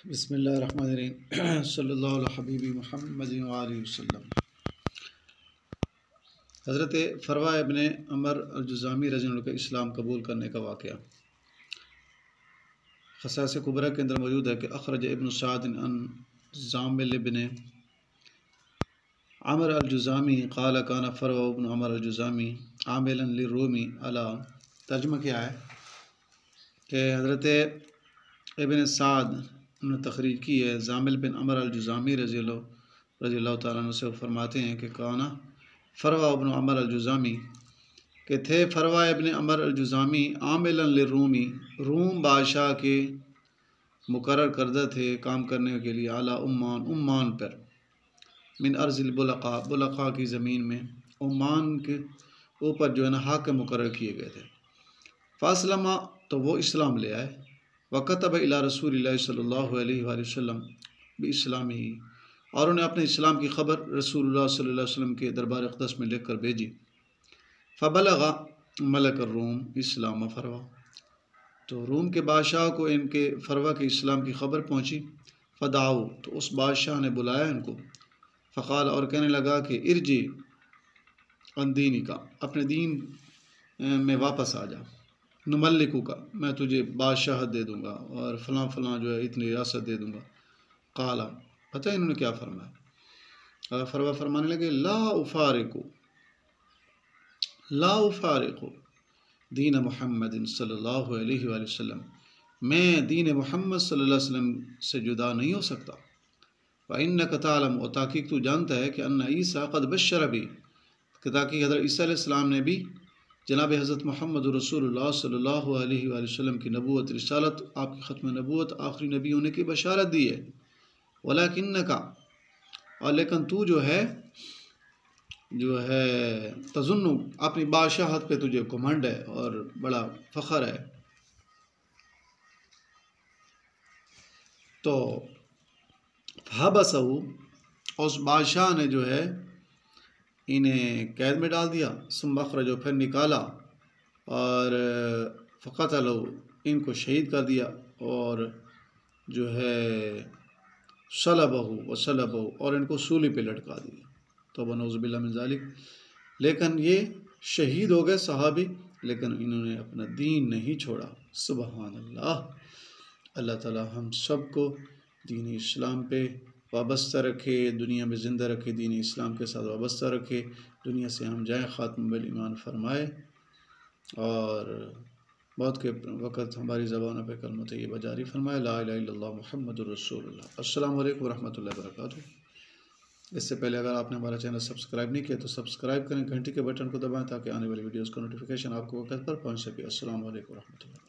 बिस्मिल्लाहिर्रहमानिर्रहीम सल्लल्लाहु अलैहि हबीबी मुहम्मद व आलिहि वसल्लम। हज़रत फरवा इब्ने अमर अल-जुज़ामी रज़ियल्लाहु अन्हु के इस्लाम कबूल करने का वाक़या ख़साइस कुबरा के अंदर मौजूद है कि अखरज इब्न साद अन ज़ामिल इब्ने अमर अल-जुज़ामी क़ाल कान फरवा इब्न अमर अल-जुज़ामी आमिलन लिर्रूमी अला। तर्जुमा क्या है कि हज़रत इब्न साद ने तखरीज की है ज़ामिल बिन अमर अल-जुज़ामी रज़ियल्लाहु ताला अन्हु से फरमाते हैं कि काना फरवा इब्न अमर अल-जुज़ामी के थे फरवा इब्न अमर अल-जुज़ामी आमिलन लिर्रूमी रूम बादशाह के मुकर्रर करदा थे काम करने के लिए आला उम्मान पर मिन अर्ज़िल बुलक़ा बुलक़ा की ज़मीन में उम्मान के ऊपर जो है ना हाकिम मुकर्रर किए गए थे। फ़ासलमा तो वो इस्लाम ले आए। वकतब इला रसूलिल्लाहि सल्लल्लाहु अलैहि वसल्लम बिइस्लामी और उन्हें अपने इस्लाम की ख़बर रसूलुल्लाह सल्लल्लाहु अलैहि वसल्लम के दरबार अक़दस में लिख कर भेजी। फ़बलग़ मलक रूम इस्लाम फरवा तो रूम के बादशाह को इनके फरवा के इस्लाम की ख़बर पहुँची। फ़दाऊ तो उस बादशाह ने बुलाया इनको। फ़क़ाल और कहने लगा कि इर्जी अन दीनी का अपने दीन में वापस आ जा। नुमल्लिकु का मैं तुझे बादशाह दे दूँगा और फ़लाँ फ़लाँ जो है इतनी रियासत दे दूँगा। क़ाला पता है इन्होंने क्या फरमाया। फरवा फरमाने लगे ला उफ़ारिक़ु दीन मुहम्मद सल्लल्लाहु अलैहि वसल्लम मैं दीन मोहम्मद सल्लल्लाहु अलैहि वसल्लम से जुदा नहीं हो सकता। व इन्नका तालम और ताकीक तू जानता है कि अन्ना ईसा क़द बश्शर भी ताकि हज़रत ईसा अलैहिस्सलाम ने भी जनाब हज़रत मोहम्मद रसूलुल्लाह सल्लल्लाहु अलैहि वसल्लम की नबूवत रिसालत आपकी ख़त्म नबूवत आखिरी नबी होने की बशारत दी है। वलाकिन्नका और लेकिन तू जो है तज़ुन्नु अपनी बादशाहत पे तुझे घमंड है और बड़ा फ़ख्र है। तो हबसहु उस बादशाह ने जो है इन्हें कैद में डाल दिया। सुम्बखरजो फिर निकाला और फ़क़तलहु इनको शहीद कर दिया और जो है सलबहु और इनको सूली पे लटका दिया। तो नऊज़ुबिल्लाह मिन ज़ालिक लेकिन ये शहीद हो गए सहाबी लेकिन इन्होंने अपना दीन नहीं छोड़ा। सुबहान अल्लाह। अल्लाह ताला हम सब को दीन इस्लाम पे वाबस्ता रखे, दुनिया में ज़िंदा रखे, दीन इस्लाम के साथ वाबस्ता रखे, दुनिया से हम जाए ख़ात्म बिल ईमान फरमाए और मौत के वक़्त हमारी ज़बानों पे कलमा तय्यबा जारी फरमाए ला इलाहा इल्लल्लाह मुहम्मदुर रसूलुल्लाह। अस्सलामु अलैकुम व रहमतुल्लाहि व बरकातुहू। इससे पहले अगर आपने हमारा चैनल सब्सक्राइब नहीं किया तो सब्सक्राइब करें, घंटी के बटन को दबाएं ताकि आने वाली वीडियोज़ का नोटिफिकेशन आपको वक़्त पर पहुँच सके। अस्सलामु अलैकुम व रहमतुल्लाह।